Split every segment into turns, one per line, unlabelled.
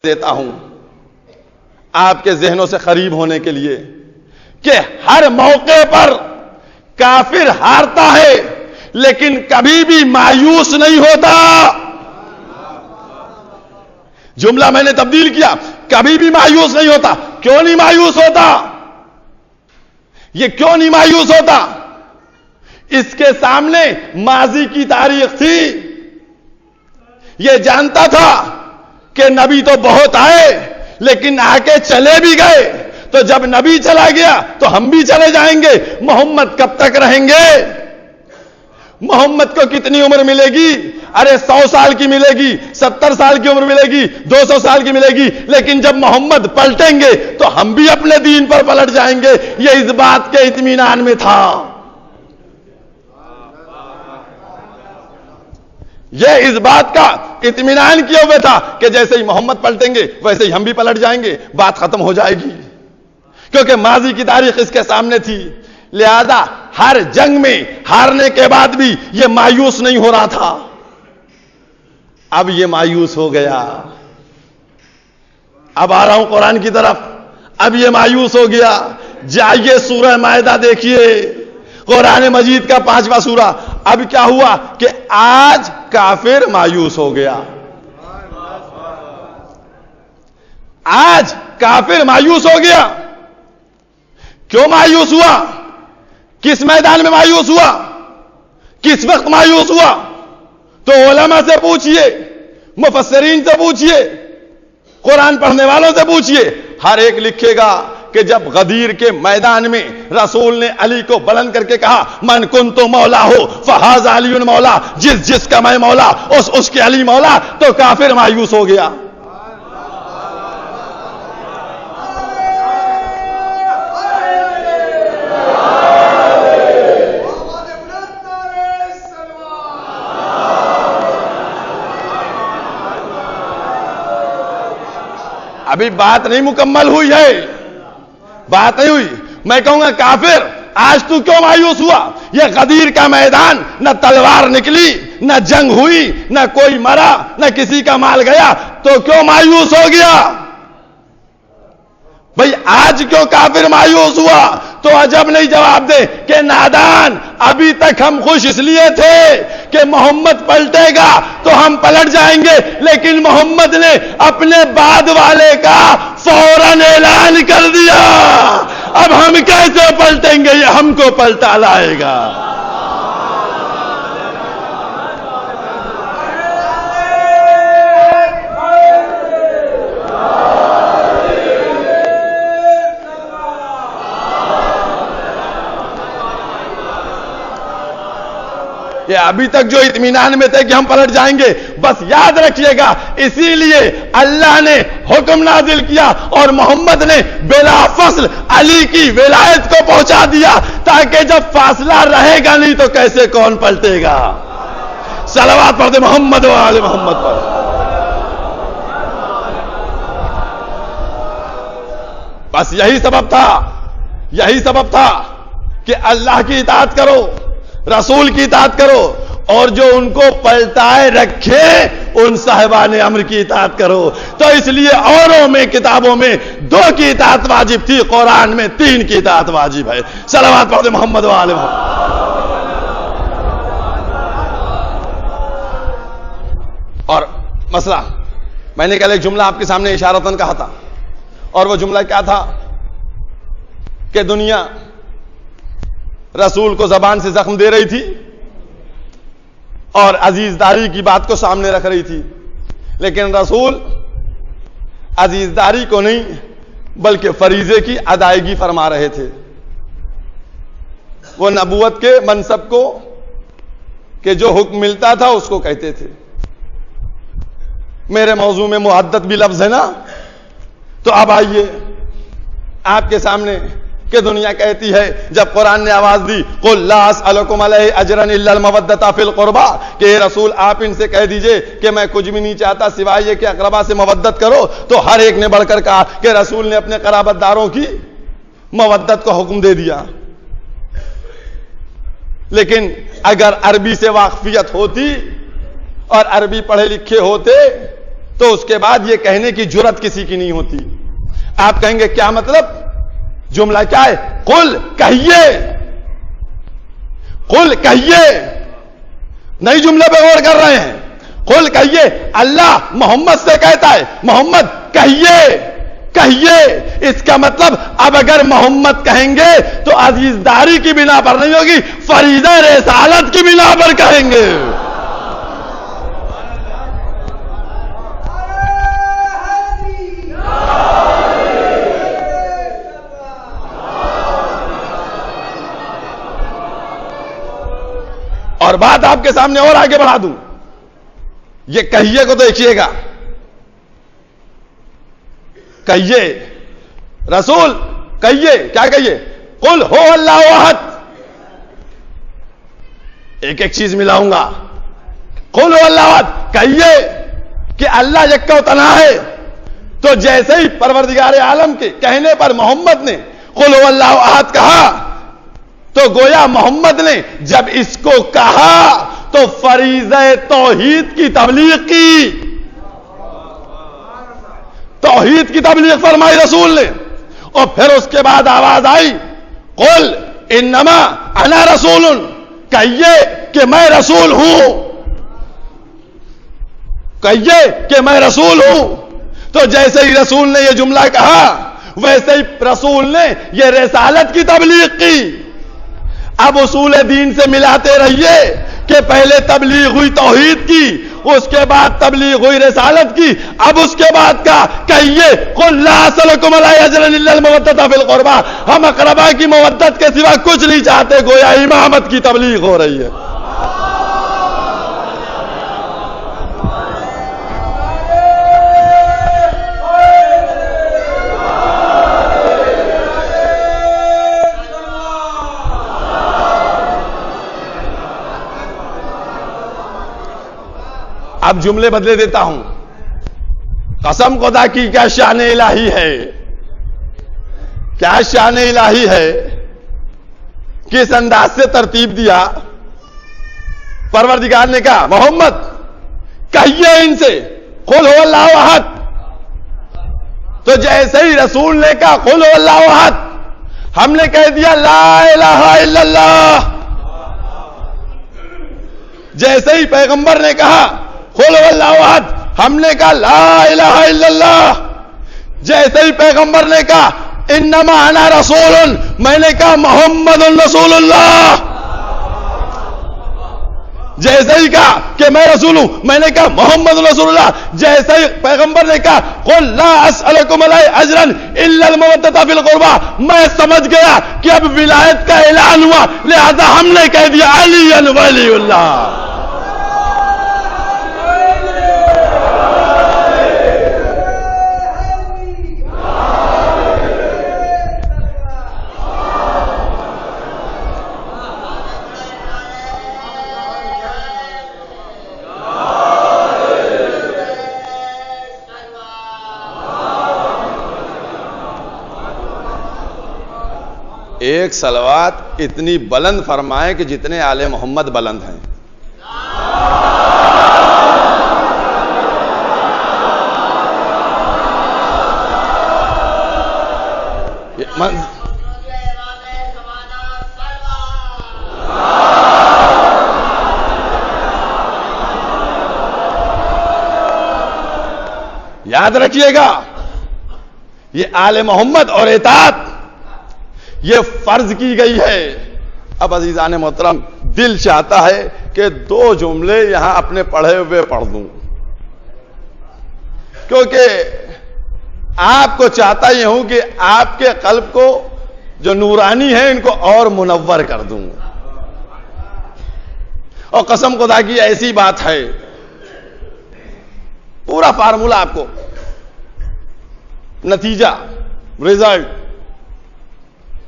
دیتا ہوں آپ کے ذہنوں سے قریب ہونے کے لیے کہ ہر موقع پر کافر ہارتا ہے لیکن کبھی بھی مایوس نہیں ہوتا. جملہ میں نے تبدیل کیا, کبھی بھی مایوس نہیں ہوتا. کیوں نہیں مایوس ہوتا؟ یہ کیوں نہیں مایوس ہوتا؟ اس کے سامنے ماضی کی تاریخ تھی. یہ جانتا تھا کہ نبی تو بہت آئے لیکن آ کے چلے بھی گئے, تو جب نبی چلا گیا تو ہم بھی چلے جائیں گے. محمد کب تک رہیں گے؟ محمد کو کتنی عمر ملے گی؟ ارے 100 سال کی ملے گی, 70 سال کی عمر ملے گی, 200 سال کی ملے گی, لیکن جب محمد پلٹیں گے تو ہم بھی اپنے دین پر پلٹ جائیں گے. یہ اس بات کے اطمینان میں تھا. یہ اس بات کا اطمینان کیا ہوئے تھا کہ جیسے ہی محمد پلٹیں گے ویسے ہی ہم بھی پلٹ جائیں گے, بات ختم ہو جائے گی. کیونکہ ماضی کی تاریخ اس کے سامنے تھی. لہذا ہر جنگ میں ہارنے کے بعد بھی یہ مایوس نہیں ہو رہا تھا. اب یہ مایوس ہو گیا. اب آ رہا ہوں قرآن کی طرف. اب یہ مایوس ہو گیا. جائیے سورہ مائدہ دیکھیے, قرآن مجید کا 5واں سورہ. اب کیا ہوا کہ آج کافر مایوس ہو گیا. آج کافر مایوس ہو گیا. کیوں مایوس ہوا؟ کس میدان میں مایوس ہوا؟ کس وقت مایوس ہوا؟ تو علماء سے پوچھئے, مفسرین سے پوچھئے, قرآن پڑھنے والوں سے پوچھئے. ہر ایک لکھے گا کہ جب غدیر کے میدان میں رسول نے علی کو بلند کر کے کہا من کنت مولا ہو فہذا علی مولا, جس کا میں مولا اس کے علی مولا, تو کافر مایوس ہو گیا. ابھی بات نہیں مکمل ہوئی ہے, بات نہیں ہوئی. میں کہوں گا کافر آج تو کیوں مایوس ہوا؟ یہ غدیر کا میدان, نہ تلوار نکلی, نہ جنگ ہوئی, نہ کوئی مرا, نہ کسی کا مال گیا, تو کیوں مایوس ہو گیا؟ بھئی آج کیوں کافر مایوس ہوا؟ تو عجب نہیں جواب دے کہ نادان, ابھی تک ہم خوش اس لیے تھے کہ محمد پلٹے گا تو ہم پلٹ جائیں گے, لیکن محمد نے اپنے بعد والے کا فوراً اعلان کر دیا. اب ہم کیسے پلٹیں گے؟ یہ ہم کو پلٹا لائے گا. کہ ابھی تک جو اطمینان میں تھے کہ ہم پلٹ جائیں گے, بس یاد رکھیے گا اسی لیے اللہ نے حکم نازل کیا اور محمد نے بلا فصل علی کی ولایت کو پہنچا دیا, تاکہ جب فاصلہ رہے گا نہیں تو کیسے کون پلٹے گا. صلوات پڑھتے محمد و آل محمد پر. بس یہی سبب تھا کہ اللہ کی اطاعت کرو, رسول کی اطاعت کرو, اور جو ان کو پلٹائے رکھے ان صاحبان امر کی اطاعت کرو. تو اس لیے اوروں میں کتابوں میں 2 کی اطاعت واجب تھی, قرآن میں 3 کی اطاعت واجب ہے. صلوات پڑھتے محمد و آل محمد. اور مسئلہ میں نے کل ایک جملہ آپ کے سامنے اشارتاً کہا تھا, اور وہ جملہ کیا تھا کہ دنیا رسول کو زبان سے زخم دے رہی تھی اور عزیزداری کی بات کو سامنے رکھ رہی تھی, لیکن رسول عزیزداری کو نہیں بلکہ فریضے کی ادائیگی فرما رہے تھے. وہ نبوت کے منصب کو کہ جو حکم ملتا تھا اس کو کہتے تھے. میرے موضوع میں محدت بھی لفظ ہے نا, تو اب آئیے آپ کے سامنے کہ دنیا کہتی ہے جب قرآن نے آواز دی قُلْ لَا أَسْأَلُكُمْ عَلَيْهِ أَجْرًا إِلَّا الْمَوَدَّةَ فِي الْقُرْبَى, کہ اے رسول آپ ان سے کہہ دیجئے کہ میں کچھ بھی نہیں چاہتا سوائے یہ کہ اقربا سے مودت کرو. تو ہر ایک نے بڑھ کر کہا کہ رسول نے اپنے قرابت داروں کی مودت کو حکم دے دیا. لیکن اگر عربی سے واقفیت ہوتی اور عربی پڑھے لکھے ہوتے تو اس کے بعد یہ کہنے کی جرت کسی کی نہیں ہوتی. آپ کہیں گے کیا مطلب؟ جملہ کیا ہے؟ قل کہیے، قل کہیے. نئی جملے پہ غور کر رہے ہیں. قل کہیے، اللہ محمد سے کہتا ہے محمد کہیے، کہیے. اس کا مطلب اب اگر محمد کہیں گے تو عزیزداری کی بنا پر نہیں ہوگی، فریضہ رسالت کی بنا پر کہیں گے. اور بات آپ کے سامنے اور آگے بڑھا دوں. یہ کہیے کو دیکھیے گا. کہیے رسول کہیے، کیا کہیے؟ قل ہو اللہ احد. ایک ایک چیز ملاؤں گا. قل ہو اللہ احد، کہیے کہ اللہ یکا و تنہا ہے. تو جیسے ہی پروردگار عالم کے کہنے پر محمد نے قل ہو اللہ احد کہا، تو گویا محمد نے جب اس کو کہا تو فریضہ توحید کی تبلیغ کی، توحید کی تبلیغ فرمائی رسول نے. اور پھر اس کے بعد آواز آئی قل انما انا رسول، کہیے کہ میں رسول ہوں، کہیے کہ میں رسول ہوں. تو جیسے ہی رسول نے یہ جملہ کہا ویسے ہی رسول نے یہ رسالت کی تبلیغ کی. اب اصول دین سے ملاتے رہیے کہ پہلے تبلیغ ہوئی توحید کی، اس کے بعد تبلیغ ہوئی رسالت کی. اب اس کے بعد کا کہیے قل لا اسألکم علیہ اجرا الا المودۃ فی القربى، ہم اقربا کی مودت کے سوا کچھ نہیں چاہتے. گویا امامت کی تبلیغ ہو رہی ہے. اب جملے بدلے دیتا ہوں. قسم خدا کی کیا شان الہی ہے، کیا شان الہی ہے. کس انداز سے ترتیب دیا. پروردگار نے کہا محمد کہیے ان سے قل هو اللہ احد. تو جیسے ہی رسول نے کہا قل هو اللہ احد، ہم نے کہہ دیا لا الہ الا اللہ. جیسے ہی پیغمبر نے کہا قل هو اللہ احد، ہم نے کہا لا الہ الا اللہ. جیسے ہی پیغمبر نے کہا انما انا رسول، میں نے کہا محمد رسول اللہ. جیسے ہی کہا کہ میں رسول ہوں، میں نے کہا محمد رسول اللہ. جیسے ہی پیغمبر نے کہا قل لا اسألکم علیہ اجرا الا المودۃ فی القربى، میں سمجھ گیا کہ اب ولایت کا اعلان ہوا، لہذا ہم نے کہہ دیا علی ولی اللہ. ایک صلوات اتنی بلند فرمائیں کہ جتنے آل محمد بلند ہیں. یاد رکھیے گا یہ آل محمد اور اطاعت یہ فرض کی گئی ہے. اب عزیزان محترم دل چاہتا ہے کہ دو جملے یہاں اپنے پڑھے ہوئے پڑھ دوں، کیونکہ آپ کو چاہتا یہ ہوں کہ آپ کے قلب کو جو نورانی ہیں ان کو اور منور کر دوں. اور قسم خدا کی ایسی بات ہے، پورا فارمولہ آپ کو، نتیجہ، رزلٹ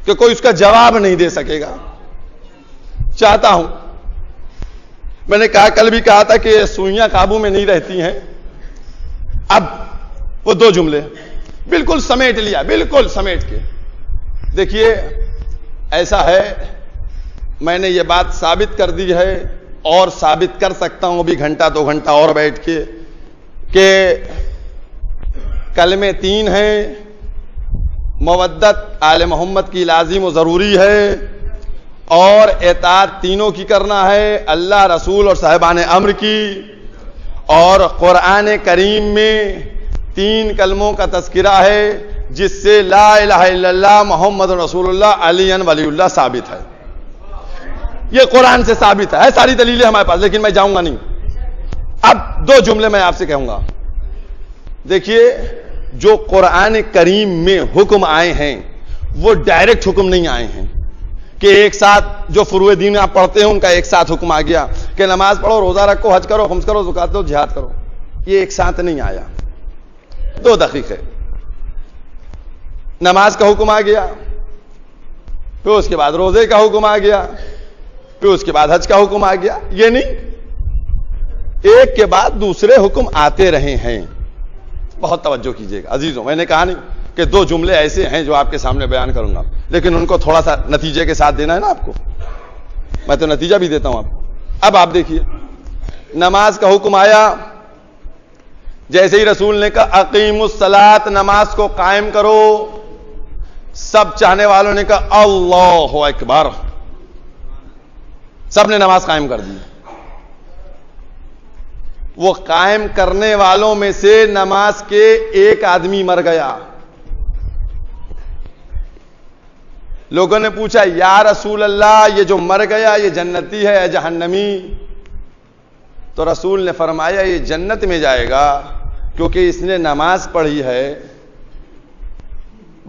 کہ کوئی اس کا جواب نہیں دے سکے گا. چاہتا ہوں، میں نے کہا کل بھی کہا تھا کہ سوئیاں قابو میں نہیں رہتی ہیں. اب وہ دو جملے بالکل سمیٹ لیا، بالکل سمیٹ کے. دیکھیے ایسا ہے، میں نے یہ بات ثابت کر دی ہے اور ثابت کر سکتا ہوں ابھی گھنٹہ دو گھنٹہ اور بیٹھ کے کہ کلمے 3 ہیں، مودت آل محمد کی لازم و ضروری ہے، اور اطاعت تینوں کی کرنا ہے، اللہ رسول اور صاحبان امر کی، اور قرآن کریم میں 3 کلموں کا تذکرہ ہے جس سے لا الہ الا اللہ محمد رسول اللہ علی ولی اللہ ثابت ہے. یہ قرآن سے ثابت ہے، ساری دلیلیں ہمارے پاس، لیکن میں جاؤں گا نہیں. اب 2 جملے میں آپ سے کہوں گا. دیکھیے، جو قرآن کریم میں حکم آئے ہیں وہ ڈائریکٹ حکم نہیں آئے ہیں کہ ایک ساتھ جو فروع دین آپ پڑھتے ہیں ان کا ایک ساتھ حکم آ گیا کہ نماز پڑھو، روزہ رکھو، حج کرو، خمس کرو، زکات دو، جہاد کرو. یہ ایک ساتھ نہیں آیا، 2 دقیقے. نماز کا حکم آ گیا، پھر اس کے بعد روزے کا حکم آ گیا، پھر اس کے بعد حج کا حکم آ گیا. یہ نہیں، ایک کے بعد دوسرے حکم آتے رہے ہیں. بہت توجہ کیجیے گا عزیزوں، میں نے کہا نہیں کہ 2 جملے ایسے ہیں جو آپ کے سامنے بیان کروں گا، لیکن ان کو تھوڑا سا نتیجے کے ساتھ دینا ہے نا آپ کو. میں تو نتیجہ بھی دیتا ہوں آپ کو. اب آپ دیکھیے، نماز کا حکم آیا، جیسے ہی رسول نے کہا اقیموا الصلاۃ، نماز کو قائم کرو، سب چاہنے والوں نے کہا اللہ اکبر، سب نے نماز قائم کر دی. وہ قائم کرنے والوں میں سے نماز کے ایک آدمی مر گیا. لوگوں نے پوچھا یا رسول اللہ، یہ جو مر گیا یہ جنتی ہے یا جہنمی؟ تو رسول نے فرمایا یہ جنت میں جائے گا کیونکہ اس نے نماز پڑھی ہے.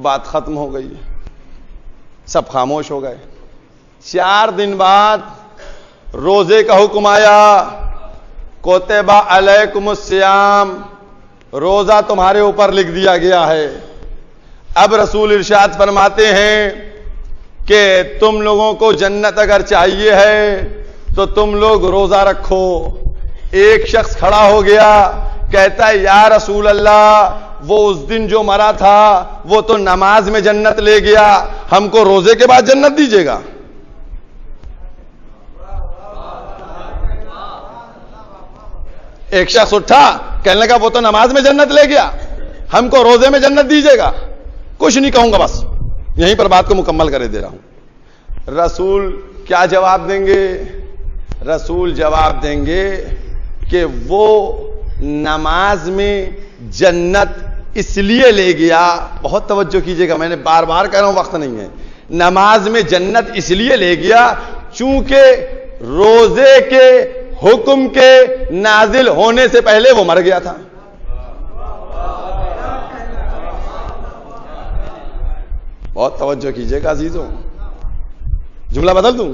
بات ختم ہو گئی، سب خاموش ہو گئے. 4 دن بعد روزے کا حکم آیا، کتب علیکم الصیام، روزہ تمہارے اوپر لکھ دیا گیا ہے. اب رسول ارشاد فرماتے ہیں کہ تم لوگوں کو جنت اگر چاہیے ہے تو تم لوگ روزہ رکھو. ایک شخص کھڑا ہو گیا، کہتا ہے یا رسول اللہ، وہ اس دن جو مرا تھا وہ تو نماز میں جنت لے گیا، ہم کو روزے کے بعد جنت دیجیے گا؟ ایک شخص اٹھا، کہنے لگا وہ تو نماز میں جنت لے گیا، ہم کو روزے میں جنت دیجیے گا. کچھ نہیں کہوں گا، بس یہیں پر بات کو مکمل کرے دے رہا ہوں. رسول کیا جواب دیں گے؟ رسول جواب دیں گے کہ وہ نماز میں جنت اس لیے لے گیا. بہت توجہ کیجیے گا، میں نے بار بار کہہ رہا ہوں، وقت نہیں ہے. نماز میں جنت اس لیے لے گیا چونکہ روزے کے حکم کے نازل ہونے سے پہلے وہ مر گیا تھا. بہت توجہ کیجیے گا عزیزوں. جملہ بدل دوں؟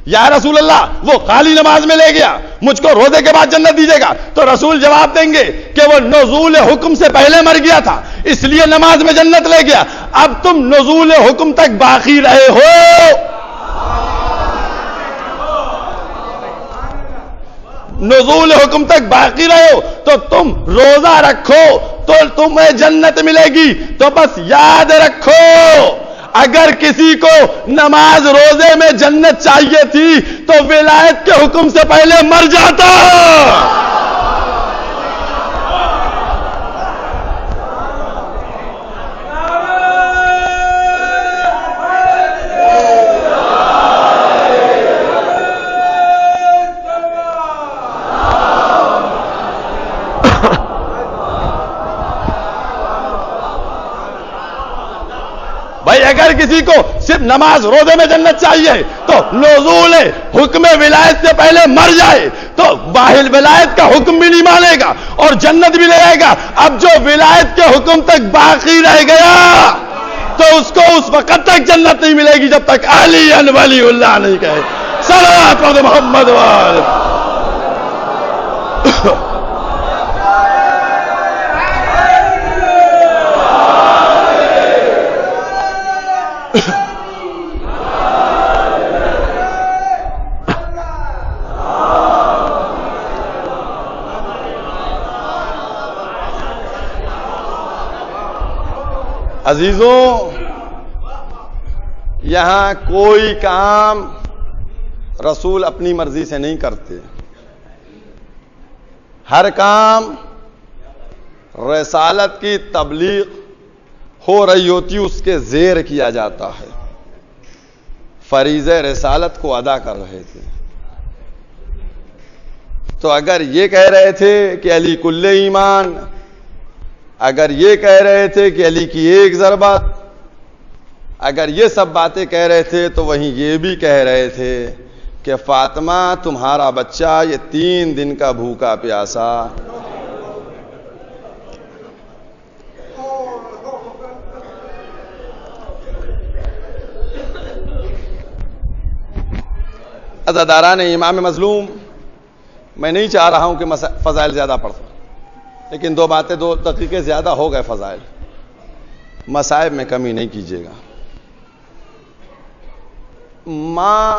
یا رسول اللہ، وہ خالی نماز میں لے گیا، مجھ کو روزے کے بعد جنت دیجیے گا. تو رسول جواب دیں گے کہ وہ نزول حکم سے پہلے مر گیا تھا اس لیے نماز میں جنت لے گیا. اب تم نزول حکم تک باقی رہے ہو، نزول حکم تک باقی رہو تو تم روزہ رکھو تو تمہیں جنت ملے گی. تو بس یاد رکھو، اگر کسی کو نماز روزے میں جنت چاہیے تھی تو ولایت کے حکم سے پہلے مر جاتا. بھائی اگر کسی کو صرف نماز روزے میں جنت چاہیے تو نزول حکم ولایت سے پہلے مر جائے تو باہر ولایت کا حکم بھی نہیں مانے گا اور جنت بھی لے آئے گا. اب جو ولایت کے حکم تک باقی رہ گیا تو اس کو اس وقت تک جنت نہیں ملے گی جب تک علی ولی اللہ نہیں کہے. صلوات محمد وآلہ. عزیزوں، یہاں کوئی کام رسول اپنی مرضی سے نہیں کرتے. ہر کام رسالت کی تبلیغ ہو رہی ہوتی اس کے زیر کیا جاتا ہے. فریضہ رسالت کو ادا کر رہے تھے. تو اگر یہ کہہ رہے تھے کہ علی کل ایمان، اگر یہ کہہ رہے تھے کہ علی کی ایک ضربت، اگر یہ سب باتیں کہہ رہے تھے تو وہیں یہ بھی کہہ رہے تھے کہ فاطمہ تمہارا بچہ یہ 3 دن کا بھوکا پیاسا. عزاداران امام مظلوم، میں نہیں چاہ رہا ہوں کہ فضائل زیادہ پڑھوں، لیکن 2 باتیں 2 دقیقے زیادہ ہو گئے. فضائل مصائب میں کمی نہیں کیجیے گا. ماں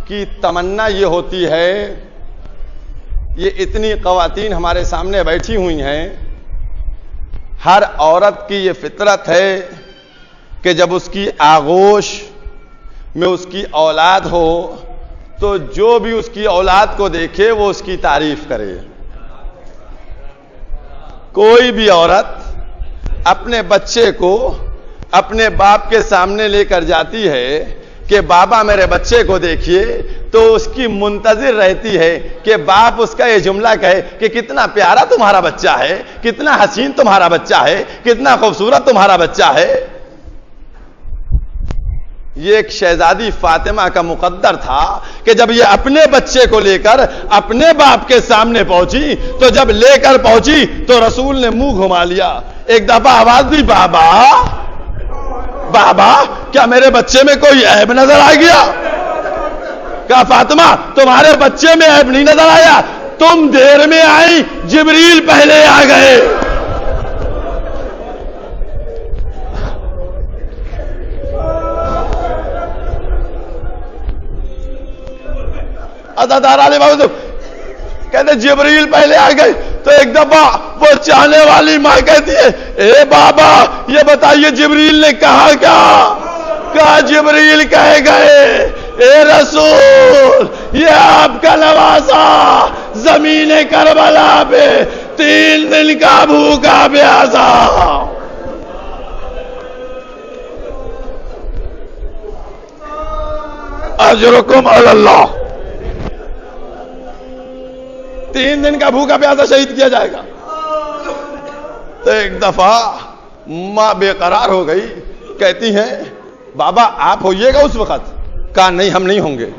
کی تمنا یہ ہوتی ہے، یہ اتنی خواتین ہمارے سامنے بیٹھی ہوئی ہیں، ہر عورت کی یہ فطرت ہے کہ جب اس کی آغوش میں اس کی اولاد ہو تو جو بھی اس کی اولاد کو دیکھے وہ اس کی تعریف کرے. کوئی بھی عورت اپنے بچے کو اپنے باپ کے سامنے لے کر جاتی ہے کہ بابا میرے بچے کو دیکھیے، تو اس کی منتظر رہتی ہے کہ باپ اس کا یہ جملہ کہے کہ کتنا پیارا تمہارا بچہ ہے، کتنا حسین تمہارا بچہ ہے، کتنا خوبصورت تمہارا بچہ ہے. یہ ایک شہزادی فاطمہ کا مقدر تھا کہ جب یہ اپنے بچے کو لے کر اپنے باپ کے سامنے پہنچی تو جب لے کر پہنچی تو رسول نے منہ گھما لیا. ایک دفعہ آواز دی، بابا بابا کیا میرے بچے میں کوئی عیب نظر آ گیا؟ کہا فاطمہ تمہارے بچے میں عیب نہیں نظر آیا، تم دیر میں آئی، جبریل پہلے آ گئے. کہتے جبریل پہلے آ گئے. تو ایک دفعہ وہ چاہنے والی ماں کہتی ہے، اے بابا یہ بتائیے جبریل نے کہا کیا؟ کہا جبریل کہے گئے، اے رسول یہ آپ کا نواسا زمین کربلا پہ 3 دن کا بھوکا پیاسا. اجرکم علی اللہ. 3 دن کا بھوکا پیاسا شہید کیا جائے گا. تو ایک دفعہ ماں بے قرار ہو گئی، کہتی ہیں بابا آپ ہوئیے گا اس وقت؟ کہا نہیں ہم نہیں ہوں گے.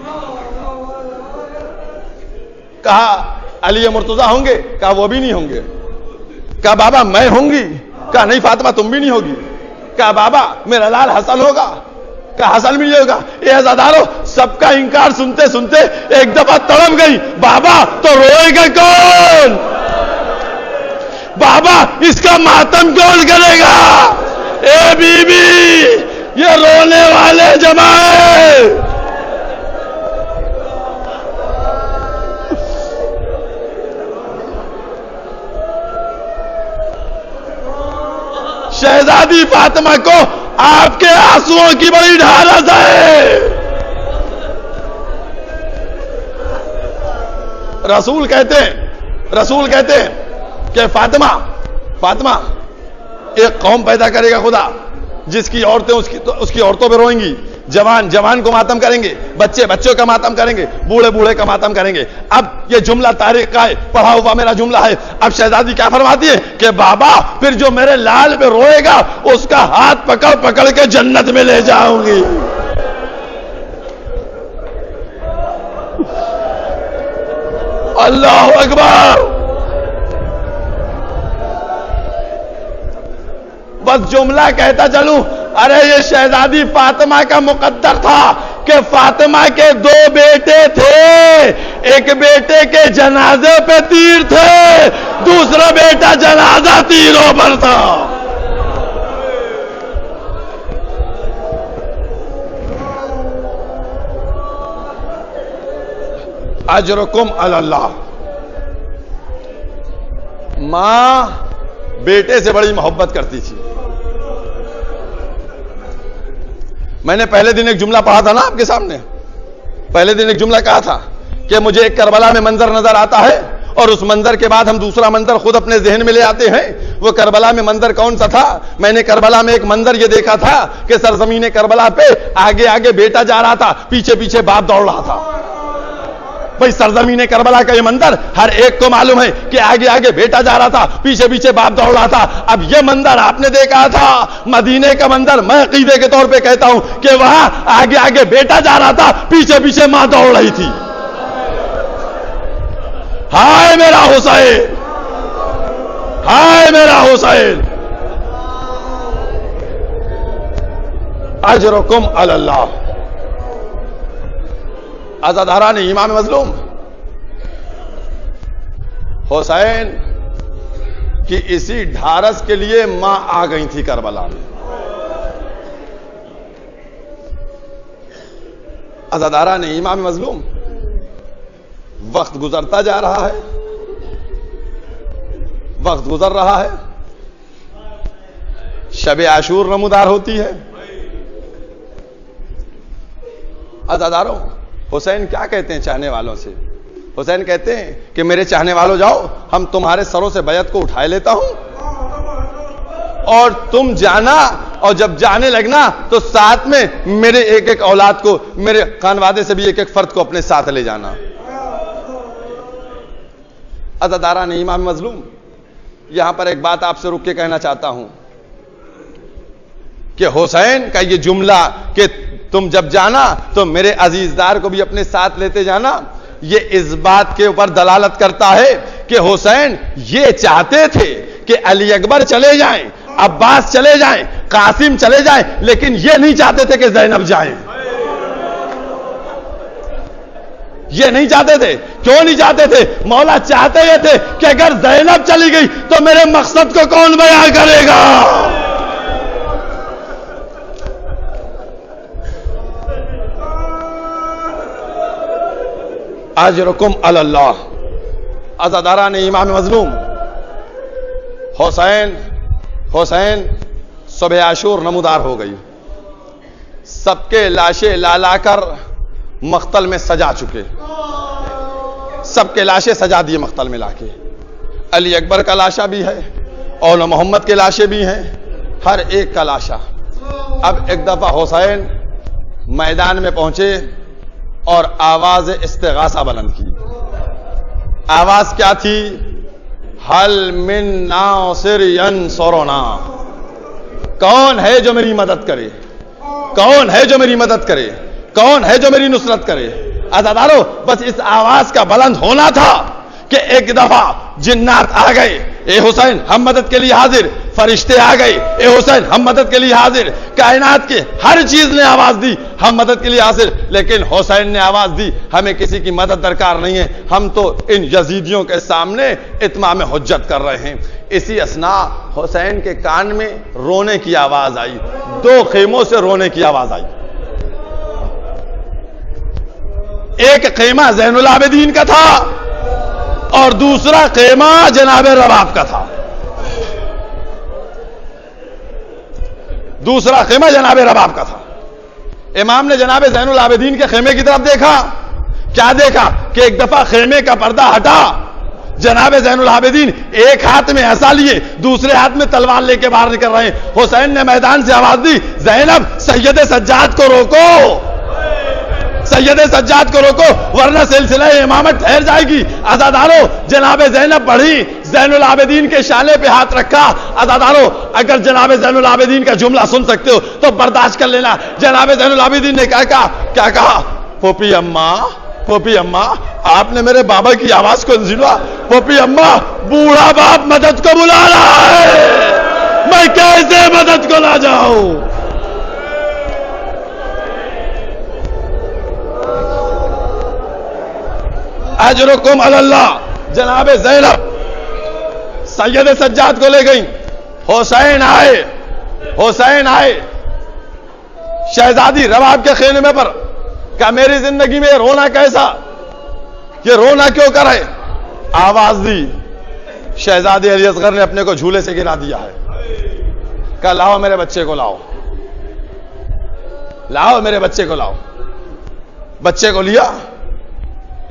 کہا علی مرتضیٰ ہوں گے؟ کہا وہ بھی نہیں ہوں گے. کہا بابا میں ہوں گی؟ کہا نہیں فاطمہ تم بھی نہیں ہوگی. کہا بابا میرا لال حسن ہوگا؟ کہا حسن بھی نہیں ہوگا. یہ عزادارو سب کا انکار سنتے سنتے ایک دفعہ تڑپ گئی، بابا تو روئے گا کون؟ بابا اس کا ماتم کون کرے گا؟ اے بی بی یہ رونے والے جمائے. شہزادی فاطمہ کو آپ کے آنسوؤں کی بڑی ڈھارس ہے. رسول کہتے ہیں کہ فاطمہ ایک قوم پیدا کرے گا خدا جس کی عورتیں اس کی عورتوں پہ روئیں گی، جوان کو ماتم کریں گے، بچوں کا ماتم کریں گے، بوڑھے کا ماتم کریں گے. اب یہ جملہ تاریخ کا ہے، پڑھا ہوا میرا جملہ ہے. اب شہزادی کیا فرماتی ہے کہ بابا پھر جو میرے لال پہ روئے گا اس کا ہاتھ پکڑ کے جنت میں لے جاؤں گی. اللہ اکبر. بس جملہ کہتا چلوں، ارے یہ شہزادی فاطمہ کا مقدر تھا کہ فاطمہ کے 2 بیٹے تھے، ایک بیٹے کے جنازے پہ تیر تھے، دوسرا بیٹا جنازہ تیروں پر تھا. اجرکم علی اللہ. ماں بیٹے سے بڑی محبت کرتی تھی. میں نے پہلے دن ایک جملہ پڑھا تھا نا آپ کے سامنے، پہلے دن ایک جملہ کہا تھا کہ مجھے ایک کربلا میں منظر نظر آتا ہے، اور اس منظر کے بعد ہم دوسرا منظر خود اپنے ذہن میں لے آتے ہیں. وہ کربلا میں منظر کون سا تھا؟ میں نے کربلا میں ایک منظر یہ دیکھا تھا کہ سرزمین کربلا پہ آگے آگے بیٹا جا رہا تھا, پیچھے پیچھے باپ دوڑ رہا تھا. بھائی سرزمین کربلا کا یہ منظر ہر ایک کو معلوم ہے کہ آگے آگے بیٹا جا رہا تھا, پیچھے پیچھے باپ دوڑ رہا تھا. اب یہ منظر آپ نے دیکھا تھا, مدینے کا منظر میں عقیدے کے طور پہ کہتا ہوں کہ وہاں آگے آگے بیٹا جا رہا تھا, پیچھے پیچھے ماں دوڑ رہی تھی. ہائے میرا حسین, ہائے میرا حسین, اجرکم علی اللہ. عزاداران امام مظلوم, حسین کی اسی ڈھارس کے لیے ماں آ گئی تھی کربلا میں. عزاداران امام مظلوم, وقت گزرتا جا رہا ہے, وقت گزر رہا ہے, شب عاشور نمودار ہوتی ہے. عزاداروں, حسین کیا کہتے ہیں چاہنے والوں سے؟ حسین کہتے ہیں کہ میرے چاہنے والوں جاؤ, ہم تمہارے سروں سے بیعت کو اٹھائے لیتا ہوں اور تم جانا, اور جب جانے لگنا تو ساتھ میں میرے ایک ایک اولاد کو, میرے خانوادے سے بھی ایک ایک فرد کو اپنے ساتھ لے جانا. عزاداران امام مظلوم, یہاں پر ایک بات آپ سے رک کے کہنا چاہتا ہوں کہ حسین کا یہ جملہ کہ تم جب جانا تو میرے عزیزدار کو بھی اپنے ساتھ لیتے جانا, یہ اس بات کے اوپر دلالت کرتا ہے کہ حسین یہ چاہتے تھے کہ علی اکبر چلے جائیں, عباس چلے جائیں, قاسم چلے جائیں, لیکن یہ نہیں چاہتے تھے کہ زینب جائیں. یہ نہیں چاہتے تھے. کیوں نہیں چاہتے تھے؟ مولا چاہتے یہ تھے کہ اگر زینب چلی گئی تو میرے مقصد کو کون بیان کرے گا. اجرکم علی اللہ. عزاداران امام مظلوم, حسین صبح عاشور نمودار ہو گئی. سب کے لاشیں لا کر مقتل میں سجا چکے, سب کے لاشیں سجا دیے مقتل میں لا کے. علی اکبر کا لاشا بھی ہے, اولا محمد کے لاشیں بھی ہیں, ہر ایک کا لاشا. اب ایک دفعہ حسین میدان میں پہنچے اور آواز استغاثہ بلند کی. آواز کیا تھی؟ حل من ناصر ینصرنا, کون ہے جو میری مدد کرے, کون ہے جو میری مدد کرے, کون ہے جو میری نصرت کرے. عزادارو, بس اس آواز کا بلند ہونا تھا کہ ایک دفعہ جنات آ گئے, اے حسین ہم مدد کے لیے حاضر. فرشتے آ گئے, اے حسین ہم مدد کے لیے حاضر. کائنات کی ہر چیز نے آواز دی, ہم مدد کے لیے حاضر. لیکن حسین نے آواز دی, ہمیں کسی کی مدد درکار نہیں ہے, ہم تو ان یزیدیوں کے سامنے اتمام حجت کر رہے ہیں. اسی اسنا حسین کے کان میں رونے کی آواز آئی, دو خیموں سے رونے کی آواز آئی. ایک خیمہ زین العابدین کا تھا اور دوسرا خیمہ جناب رباب کا تھا. دوسرا خیمہ جناب رباب کا تھا. امام نے جناب زین العابدین کے خیمے کی طرف دیکھا. کیا دیکھا کہ ایک دفعہ خیمے کا پردہ ہٹا, جناب زین العابدین ایک ہاتھ میں عصا لیے, دوسرے ہاتھ میں تلوار لے کے باہر نکل رہے ہیں. حسین نے میدان سے آواز دی, زینب سید سجاد کو روکو, سید سجاد کو روکو ورنہ سلسلہ امامت ٹھہر جائے گی. عزادارو, جناب زینب بڑھی, زین العابدین کے شانے پہ ہاتھ رکھا. عزادارو, اگر جناب زین العابدین کا جملہ سن سکتے ہو تو برداشت کر لینا. جناب زین العابدین نے کیا کہا؟ پھوپھی اماں, پھوپھی اماں, آپ نے میرے بابا کی آواز کو سنوا. پھوپھی اماں, بوڑھا باپ مدد کو بلا رہا ہے, میں کیسے مدد کو لا جاؤں. اجرکم علی اللہ. جناب زینب سید سجاد کو لے گئی. حسین آئے شہزادی رباب کے خیمے پر. کہا میری زندگی میں رونا کیسا, یہ رونا کیوں کرے؟ آواز دی. شہزادی علی اصغر نے اپنے کو جھولے سے گرا دیا ہے. کہا لاؤ میرے بچے کو, لاؤ میرے بچے کو لاؤ. بچے کو لیا.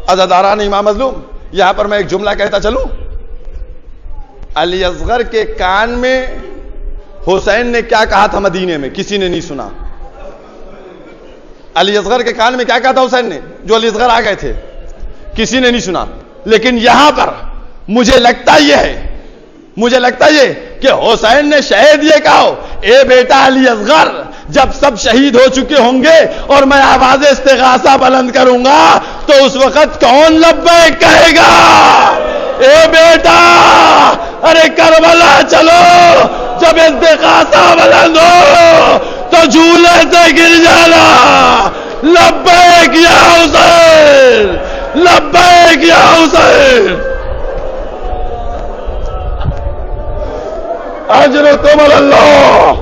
عزاداران امام مظلوم, یہاں پر میں ایک جملہ کہتا چلوں. علی اصغر کے کان میں حسین نے کیا کہا تھا مدینے میں؟ کسی نے نہیں سنا. علی اصغر کے کان میں کیا کہا تھا حسین نے جو علی اصغر آ گئے تھے؟ کسی نے نہیں سنا. لیکن یہاں پر مجھے لگتا یہ کہ حسین نے شاید یہ کہا ہو، اے بیٹا علی اصغر، جب سب شہید ہو چکے ہوں گے اور میں آواز استغاثہ بلند کروں گا تو اس وقت کون لبیک کہے گا؟ اے بیٹا، ارے کربلا چلو، جب استغاثہ بلند ہو تو جھولے سے گر جانا. لبیک یا حسین، لبیک یا حسین. اجرکم اللہ.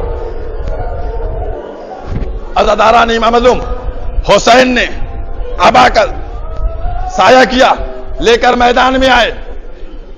عزاداران امام معصوم، حسین نے ابا کا سایہ کیا، لے کر میدان میں آئے.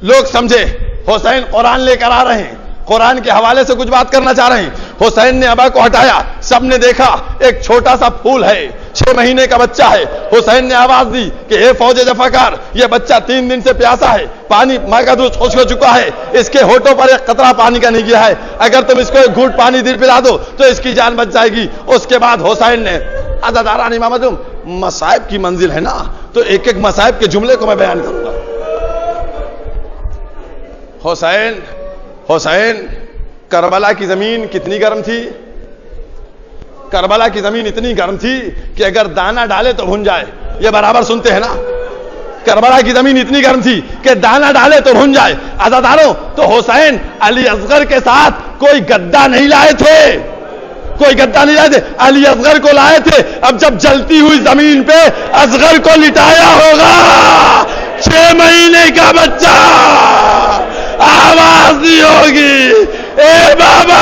لوگ سمجھے حسین قرآن لے کر آ رہے ہیں، قرآن کے حوالے سے کچھ بات کرنا چاہ رہے ہیں. حسین نے ابا کو ہٹایا. سب نے دیکھا ایک چھوٹا سا پھول ہے، 6 مہینے کا بچہ ہے. حسین نے آواز دی کہ اے فوج جفاکار، یہ بچہ 3 دن سے پیاسا ہے، پانی ماں کا دودھ خشک ہو چکا ہے، اس کے ہونٹوں پر ایک قطرہ پانی کا نہیں گیا ہے، اگر تم اس کو ایک گھونٹ پانی دل پلا دو تو اس کی جان بچ جائے گی. اس کے بعد حسین نے، عزاداران امام معصوم، مصائب کی منزل ہے نا، تو ایک ایک مصائب کے جملے کو میں بیان کروں گا. حسین کربلا کی زمین کتنی گرم تھی؟ کربلا کی زمین اتنی گرم تھی کہ اگر دانا ڈالے تو بھن جائے. یہ برابر سنتے ہیں نا؟ کربلا کی زمین اتنی گرم تھی کہ دانا ڈالے تو بھن جائے. عزاداروں، تو حسین علی اصغر کے ساتھ کوئی گدا نہیں لائے تھے، کوئی گدا نہیں لائے تھے، علی اصغر کو لائے تھے. اب جب جلتی ہوئی زمین پہ اصغر کو لٹایا ہوگا، 6 مہینے کا بچہ، آواز دی ہوگی، اے بابا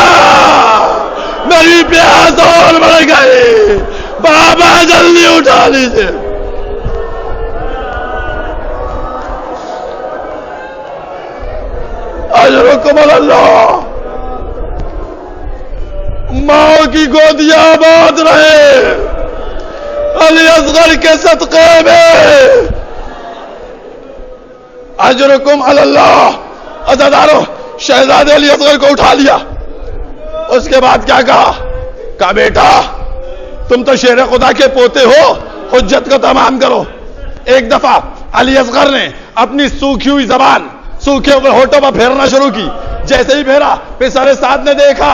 میری پیاس اور بڑھ گئی، بابا جلدی اٹھا لیجیے. اجرکم اللہ. ماں کی گودیاں باندھ رہے علی اصغر کے صدقے میں. اجرکم اللہ. عزاداروں، شہزادے علی اصغر کو اٹھا لیا. اس کے بعد کیا کہا بیٹا تم تو شیر خدا کے پوتے ہو، حجت کو تمام کرو. ایک دفعہ علی اصغر نے اپنی سوکھی ہوئی زبان سوکھے ہوئے ہونٹوں پر پھیرنا شروع کی. جیسے ہی پھیرا، پھر سارے ساتھ نے دیکھا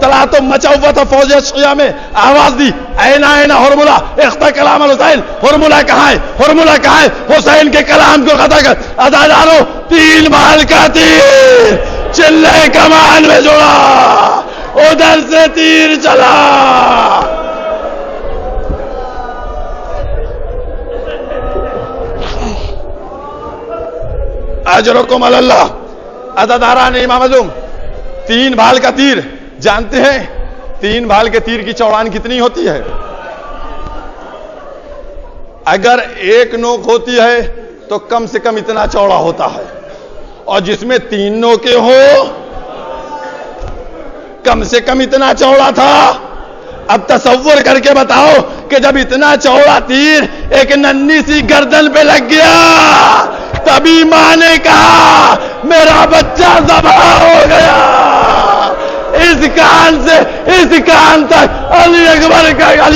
تلاتم مچا ہوا تھا فوج اشقیہ میں. آواز دی، اینا ہرملہ اختہ کلام الحسین. ہرملہ کہاں ہے؟ ہرملہ کہاں ہے؟ حسین کے کلام کو قطع کر. عزاداروں، 3 بال کا تیر چلے کمان میں جڑا، ادھر سے تیر چلا. اجرکم اللہ. عزاداران امام معصوم، 3 بال کا تیر جانتے ہیں 3 بال کے تیر کی چوڑان کتنی ہوتی ہے؟ اگر ایک نوک ہوتی ہے تو کم سے کم اتنا چوڑا ہوتا ہے، اور جس میں 3 نوکیں ہو کم سے کم اتنا چوڑا تھا. اب تصور کر کے بتاؤ کہ جب اتنا چوڑا تیر ایک ننھی سی گردن پہ لگ گیا، تبھی ماں نے کہا میرا بچہ ذبح ہو گیا. اس کان سے اس کان تک علی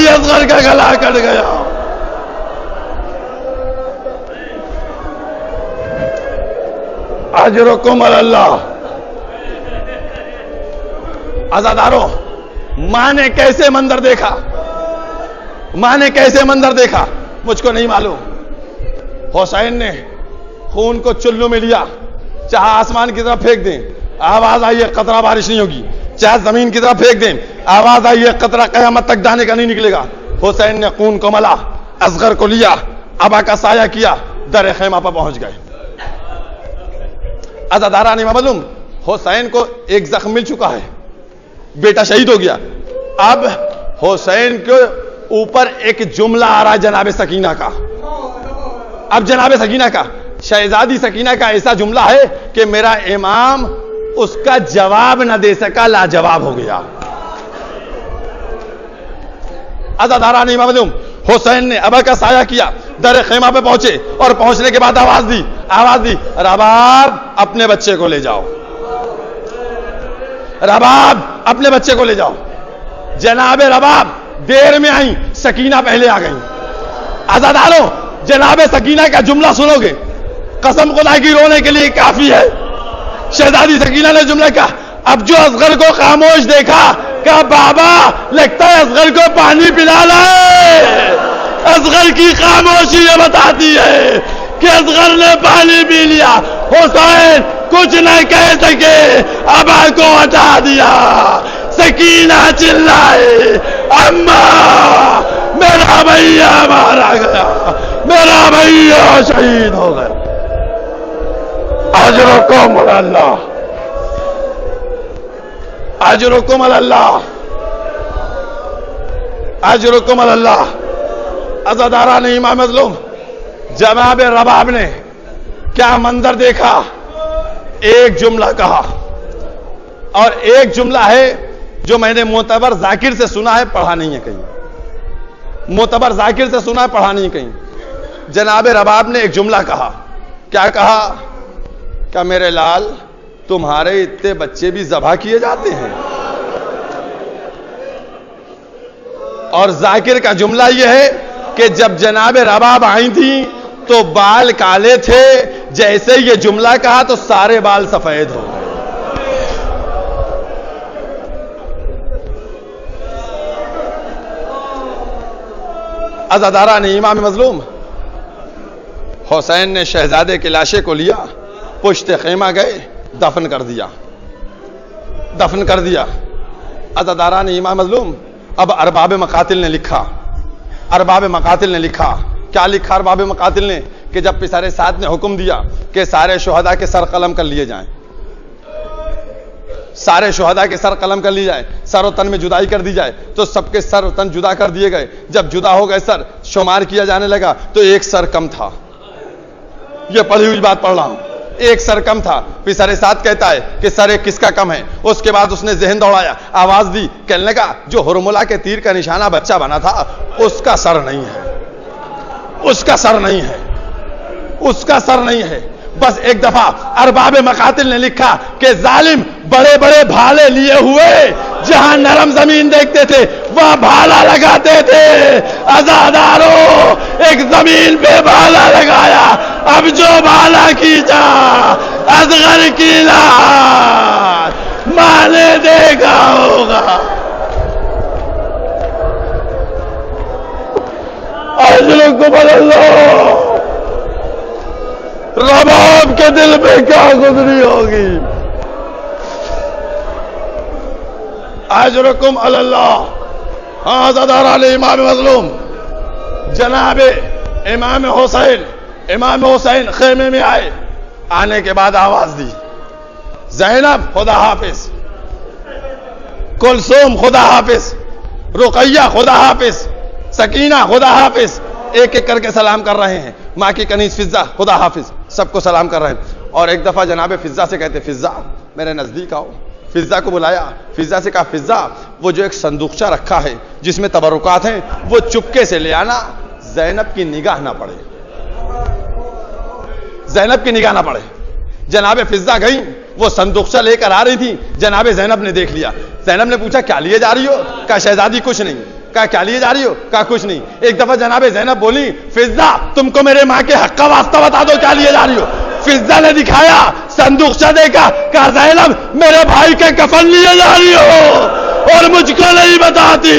اصغر کا گلا کٹ گیا. اجرکم اللہ. عزاداروں، ماں نے کیسے منظر دیکھا؟ ماں نے کیسے منظر دیکھا مجھ کو نہیں معلوم. حسین نے خون کو چلو میں لیا، چاہے آسمان کی طرف پھینک دیں آواز آئی ہے قطرہ بارش نہیں ہوگی، چاہے زمین کی طرف پھینک دیں آواز آئی ہے قطرہ قیامت تک دانے کا نہیں نکلے گا. حسین نے خون کو ملا، اصغر کو لیا، ابا کا سایہ کیا، در خیمہ پر پہنچ گئے. عزاداران امام معصوم، حسین کو ایک زخم مل چکا ہے، بیٹا شہید ہو گیا. اب حسین کے اوپر ایک جملہ آ رہا ہے جناب سکینہ کا. اب جناب سکینہ کا، شہزادی سکینہ کا ایسا جملہ ہے کہ میرا امام اس کا جواب نہ دے سکا، لاجواب ہو گیا. عزاداران امام معصوم، حسین نے ابا کا سایہ کیا، در خیمہ پہ پہنچے اور پہنچنے کے بعد آواز دی، آواز دی، رباب اپنے بچے کو لے جاؤ، رباب اپنے بچے کو لے جاؤ۔ جناب رباب دیر میں آئیں، سکینہ پہلے آ گئیں۔ عزاداروں، جناب سکینہ کا جملہ سنو گے، قسم خدا کی رونے کے لیے کافی ہے۔ شہزادی سکینہ نے جملہ کہا، اب جو اصغر کو خاموش دیکھا، کہا بابا لگتا ہے اصغر کو پانی پلا لائے۔ اصغر کی خاموشی یہ بتاتی ہے کہ اصغر نے پانی پی لیا۔ حسین کچھ نہ کہہ سکے، ابا کو ہٹا دیا۔ سکینہ چلائے، اماں میرا بھیا مارا گیا، میرا بھیا شہید ہو گیا۔ اجرکم اللہ، اجرکم اللہ، اجرکم اللہ۔ عزاداران امام مظلوم، جناب رباب نے کیا منظر دیکھا، ایک جملہ کہا، اور ایک جملہ ہے جو میں نے معتبر ذاکر سے سنا ہے، پڑھا نہیں ہے کہیں، معتبر ذاکر سے سنا ہے، پڑھا نہیں کہیں۔ جناب رباب نے ایک جملہ کہا، کیا کہا؟ کہ میرے لال تمہارے اتنے بچے بھی ذبح کیے جاتے ہیں؟ اور ذاکر کا جملہ یہ ہے کہ جب جناب رباب آئی تھی تو بال کالے تھے، جیسے یہ جملہ کہا تو سارے بال سفید ہو گئے۔ عزاداران امام مظلوم، حسین نے شہزادے کے لاشے کو لیا، پشت خیمہ گئے، دفن کر دیا، دفن کر دیا۔ عزاداران امام مظلوم، اب ارباب مقاتل نے لکھا، ارباب مقاتل نے لکھا، کیا لکھا ارباب مقاتل نے؟ کہ جب پسر سعد نے حکم دیا کہ سارے شہداء کے سر قلم کر لیے جائیں، سارے شہداء کے سر قلم کر لی جائے، سر و تن میں جدائی کر دی جائے، تو سب کے سر و تن جدا کر دیے گئے۔ جب جدا ہو گئے سر، شمار کیا جانے لگا تو ایک سر کم تھا۔ یہ پڑھی ہوئی بات پڑھ رہا ہوں، ایک سر کم تھا۔ پسر سعد کہتا ہے کہ سر ایک کس کا کم ہے؟ اس کے بعد اس نے ذہن دوڑایا، آواز دی، کہنے لگا جو ہرملہ کے تیر کا نشانہ بچہ بنا تھا اس کا سر نہیں ہے، اس کا سر نہیں ہے، اس کا سر نہیں ہے۔ بس ایک دفعہ ارباب مقاتل نے لکھا کہ ظالم بڑے بڑے بھالے لیے ہوئے جہاں نرم زمین دیکھتے تھے وہاں بھالا لگاتے تھے۔ عزاداروں، ایک زمین پہ بھالا لگایا، اب جو بھالا کھینچا اصغر کی لاش ماں نے دیکھا ہوگا۔ اجرکم اللہ، رباب کے دل میں کیا گزری ہوگی۔ اجرکم اللہ۔ ہاں عزاداران امام مظلوم، جناب امام حسین خیمے میں آئے، آنے کے بعد آواز دی، زینب خدا حافظ، کلثوم خدا حافظ، رقیہ خدا حافظ، سکینہ خدا حافظ، ایک ایک کر کے سلام کر رہے ہیں۔ ماں کی کنیز فضہ خدا حافظ، سب کو سلام کر رہے ہیں۔ اور ایک دفعہ جناب فضہ سے کہتے، فضہ میرے نزدیک آؤ۔ فضہ کو بلایا، فضہ سے کہا، فضہ وہ جو ایک صندوقچہ رکھا ہے جس میں تبرکات ہیں وہ چپکے سے لے آنا، زینب کی نگاہ نہ پڑے، زینب کی نگاہ نہ پڑے۔ جناب فضہ گئی، وہ صندوقچہ لے کر آ رہی تھی، جناب زینب نے دیکھ لیا۔ زینب نے پوچھا کیا لیے جا رہی ہو؟ کہا شہزادی کچھ نہیں۔ کہا کیا لیے جا رہی ہو؟ کہا کچھ نہیں۔ ایک دفعہ جناب زینب بولی، فضہ تم کو میرے ماں کے حق کا واسطہ بتا دو کیا لیے جا رہی ہو؟ فضہ نے دکھایا، صندوقچہ دیکھا، کہا زینب میرے بھائی کے کفن لیے جا رہی ہو اور مجھ کو نہیں بتاتی۔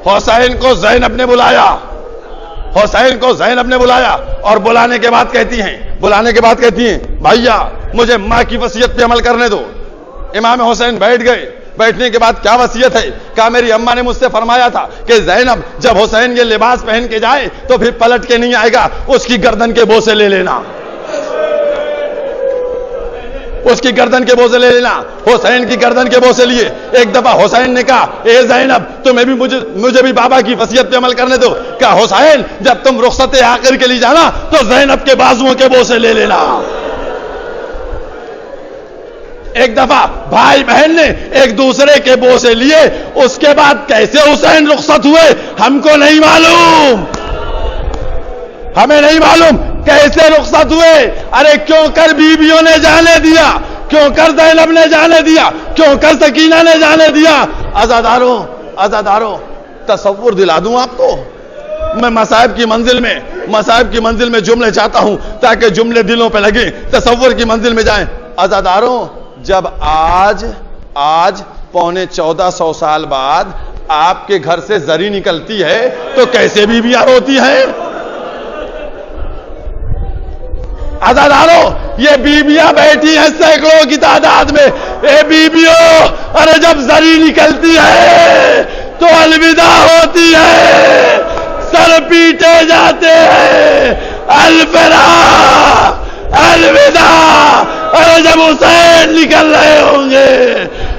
حسین کو زینب نے بلایا، حسین کو زینب نے بلایا، اور بلانے کے بعد کہتی ہیں بھائیا مجھے ماں کی وصیت پہ عمل کرنے دو۔ امام حسین بیٹھ گئے، بیٹھنے کے بعد کیا وصیت ہے؟ کہا میری اماں نے مجھ سے فرمایا تھا کہ زینب جب حسین یہ لباس پہن کے جائے تو پھر پلٹ کے نہیں آئے گا، اس کی گردن کے بوسے لے لینا، اس کی گردن کے بوسے لے لینا۔ حسین کی گردن کے بوسے لیے۔ ایک دفعہ حسین نے کہا اے زینب تمہیں بھی مجھے بھی بابا کی وصیت پہ عمل کرنے دو۔ کہا حسین جب تم رخصت آخر کے لیے جانا تو زینب کے بازوؤں کے بوسے لے لینا۔ ایک دفعہ بھائی بہن نے ایک دوسرے کے بوسے لیے، اس کے بعد کیسے حسین رخصت ہوئے ہم کو نہیں معلوم، ہمیں نہیں معلوم کیسے رخصت ہوئے۔ ارے کیوں کر بیویوں نے جانے دیا، کیوں کر زینب نے جانے دیا، کیوں کر سکینہ نے جانے دیا؟ عزاداروں تصور دلا دوں آپ کو، میں مصائب کی منزل میں جملے چاہتا ہوں تاکہ جملے دلوں پہ لگیں، تصور کی منزل میں جائیں۔ عزاداروں، جب آج 1450 سال بعد آپ کے گھر سے زری نکلتی ہے تو کیسے بیویاں روتی ہیں؟ عزاداروں، یہ بیویاں بیٹھی ہیں سینکڑوں کی تعداد میں، اے بیویوں، ارے جب زری نکلتی ہے تو الوداع ہوتی ہے، سر پیٹے جاتے ہیں، الفراق، الوداع۔ ارے جب حسین نکل رہے ہوں گے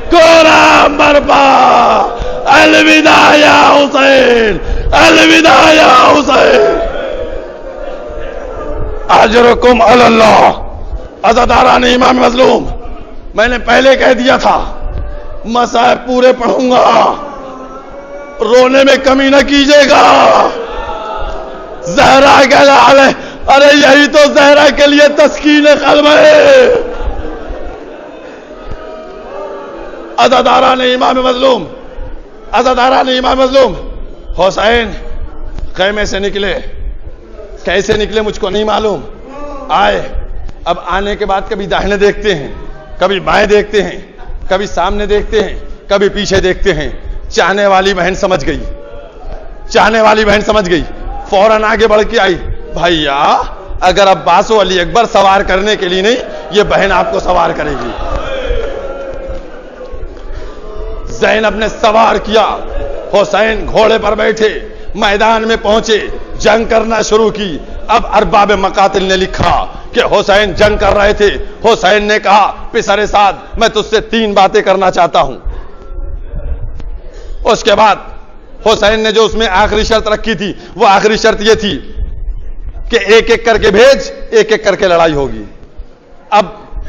کوڑا مرپا، الوداع یا حسین، الوداع یا حسین، اجرکم علی اللہ۔ عزاداران امام مظلوم، میں نے پہلے کہہ دیا تھا مصائب پورے پڑھوں گا، رونے میں کمی نہ کیجیے گا۔ زہرا کے لال، ارے یہی تو زہرا کے لیے تسکین قلب ہے۔ عزاداران امام مظلوم، حسین خیمے سے نکلے، کیسے نکلے مجھ کو نہیں معلوم، آئے، اب آنے کے بعد کبھی داہنے دیکھتے ہیں، کبھی بائیں دیکھتے ہیں، کبھی سامنے دیکھتے ہیں، کبھی پیچھے دیکھتے ہیں۔ چاہنے والی بہن سمجھ گئی، فوراً آگے بڑھ کے آئی، بھائیا اگر عباس و علی اکبر سوار کرنے کے لیے نہیں، یہ بہن آپ کو سوار کرے گی۔ زینب نے سوار کیا، حسین گھوڑے پر بیٹھے میدان میں پہنچے، جنگ کرنا شروع کی۔ اب ارباب مقاتل نے لکھا کہ حسین جنگ کر رہے تھے، حسین نے کہا پسر سعد میں تجھ سے 3 باتیں کرنا چاہتا ہوں۔ اس کے بعد حسین نے جو اس میں آخری شرط رکھی تھی، وہ آخری شرط یہ تھی کہ ایک ایک کر کے بھیج، ایک ایک کر کے لڑائی ہوگی۔ اب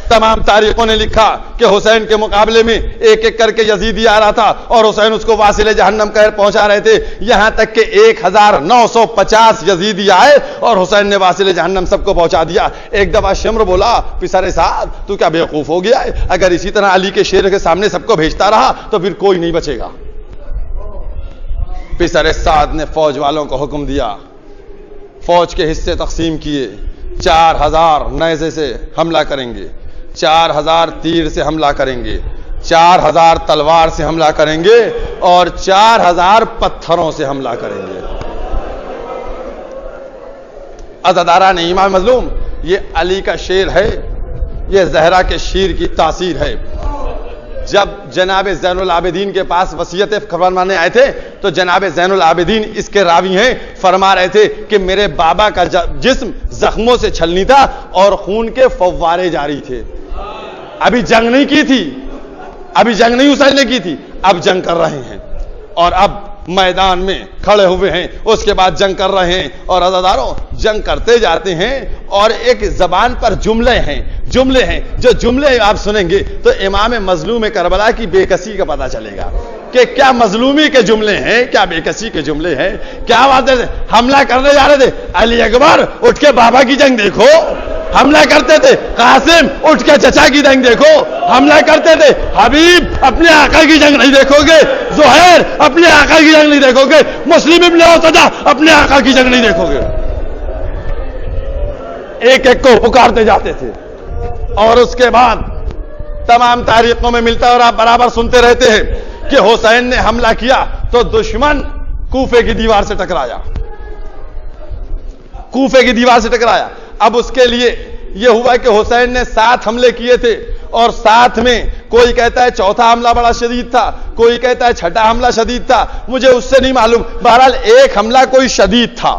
تمام تاریخوں نے لکھا کہ حسین کے مقابلے میں ایک ایک کر کے یزیدی آ رہا تھا اور حسین اس کو واصل جہنم کہہ پہنچا رہے تھے، یہاں تک کہ 1950 یزیدی آئے اور حسین نے واصل جہنم سب کو پہنچا دیا۔ ایک دفعہ شمر بولا پسر سعد تو کیا بیوقوف ہو گیا ہے؟ اگر اسی طرح علی کے شیر کے سامنے سب کو بھیجتا رہا تو پھر کوئی نہیں بچے گا۔ پسر سعد نے فوج والوں کو حکم دیا، فوج کے حصے تقسیم کیے، 4000 نیزے سے حملہ کریں گے، 4000 تیر سے حملہ کریں گے، 4000 تلوار سے حملہ کریں گے اور 4000 پتھروں سے حملہ کریں گے۔ عزاداران امام مظلوم، یہ علی کا شیر ہے، یہ زہرا کے شیر کی تاثیر ہے۔ جب جناب زین العابدین کے پاس وصیت فرمانے آئے تھے تو جناب زین العابدین اس کے راوی ہیں، فرما رہے تھے کہ میرے بابا کا جسم زخموں سے چھلنی تھا اور خون کے فوارے جاری تھے۔ ابھی جنگ نہیں کی تھی، ابھی جنگ نہیں حسین نے کی تھی، اب جنگ کر رہے ہیں اور اب میدان میں کھڑے ہوئے ہیں، اس کے بعد جنگ کر رہے ہیں اور عزاداروں جنگ کرتے جاتے ہیں اور ایک زبان پر جملے ہیں جو جملے آپ سنیں گے تو امام مظلوم کربلا کی بے کسی کا پتہ چلے گا کہ کیا مظلومی کے جملے ہیں، کیا بے کسی کے جملے ہیں۔ کیا بات ہے، حملہ کرنے جا رہے تھے، علی اکبر اٹھ کے بابا کی جنگ دیکھو، حملہ کرتے تھے، قاسم اٹھ کے چچا کی جنگ دیکھو، حملہ کرتے تھے، حبیب اپنے آقا کی جنگ نہیں دیکھو گے، زہیر اپنے آقا کی جنگ نہیں دیکھو گے، مسلم ابن اوسطہ اپنے آقا کی جنگ نہیں دیکھو گے۔ ایک ایک کو پکارتے جاتے تھے اور اس کے بعد تمام تاریخوں میں ملتا ہے اور آپ برابر سنتے رہتے ہیں کہ حسین نے حملہ کیا تو دشمن کوفے کی دیوار سے ٹکرایا، کوفے کی دیوار سے ٹکرایا۔ اب اس کے لیے یہ ہوا کہ حسین نے 7 حملے کیے تھے اور 7 میں کوئی کہتا ہے چوتھا حملہ بڑا شدید تھا، کوئی کہتا ہے چھٹا حملہ شدید تھا، مجھے اس سے نہیں معلوم، بہرحال ایک حملہ کوئی شدید تھا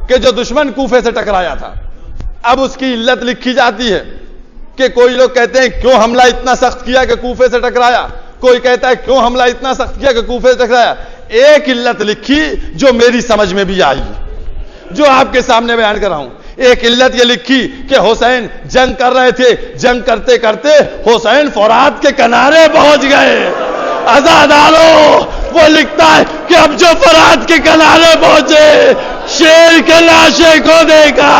کہ جو دشمن کوفے سے ٹکرایا تھا۔ اب اس کی علت لکھی جاتی ہے کہ کوئی لوگ کہتے ہیں کیوں حملہ اتنا سخت کیا کہ کوفے سے ٹکرایا، کوئی کہتا ہے کیوں حملہ اتنا سخت کیا کہ کوفے سے ٹکرایا۔ ایک علت لکھی جو میری سمجھ میں بھی آئی، جو آپ کے سامنے بیان کر رہا ہوں۔ ایک علت یہ لکھی کہ حسین جنگ کر رہے تھے، جنگ کرتے کرتے حسین فرات کے کنارے پہنچ گئے۔ عزادارو وہ لکھتا ہے کہ اب جو فرات کے کنارے پہنچے شیر کے لاشے کو دیکھا،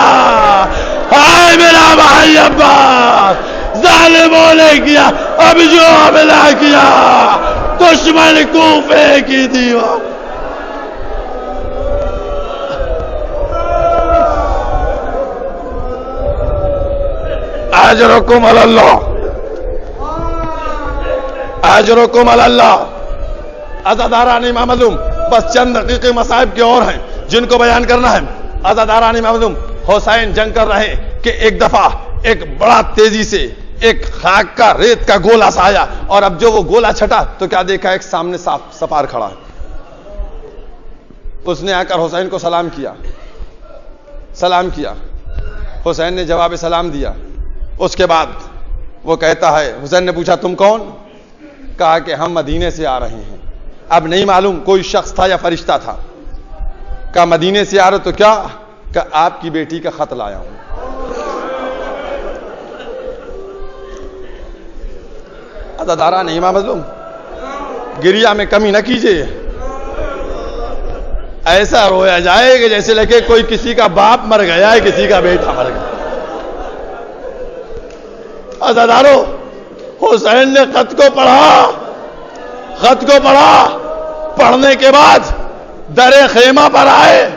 ہائے میرا بھائی عباس، ظالموں نے کیا اب جو حملہ کیا دشمن کوفے کی دیوار۔ اجرکم علی اللہ، اجرکم علی اللہ۔ عزاداران امام معصوم، بس چند دقیقے مصائب کے اور ہیں جن کو بیان کرنا ہے۔ عزاداران امام معصوم، حسین جنگ کر رہے کہ ایک دفعہ ایک بڑا تیزی سے ایک خاک کا ریت کا گولا سا آیا، اور اب جو وہ گولا چھٹا تو کیا دیکھا، ایک سامنے سپار کھڑا ہے۔ اس نے آ کر حسین کو سلام کیا، حسین نے جواب سلام دیا۔ اس کے بعد وہ کہتا ہے، حسین نے پوچھا تم کون؟ کہا کہ ہم مدینے سے آ رہے ہیں۔ اب نہیں معلوم کوئی شخص تھا یا فرشتہ تھا۔ کہا مدینے سے آ رہے تو کیا؟ کہ آپ کی بیٹی کا خط لایا ہوں۔ عزاداران امام معصوم، گریا میں کمی نہ کیجیے، ایسا رویا جائے کہ جیسے لگے کوئی کسی کا باپ مر گیا ہے، کسی کا بیٹا مر گیا۔ عزادارو، حسین نے خط کو پڑھا، پڑھنے کے بعد در خیمہ پر آئے،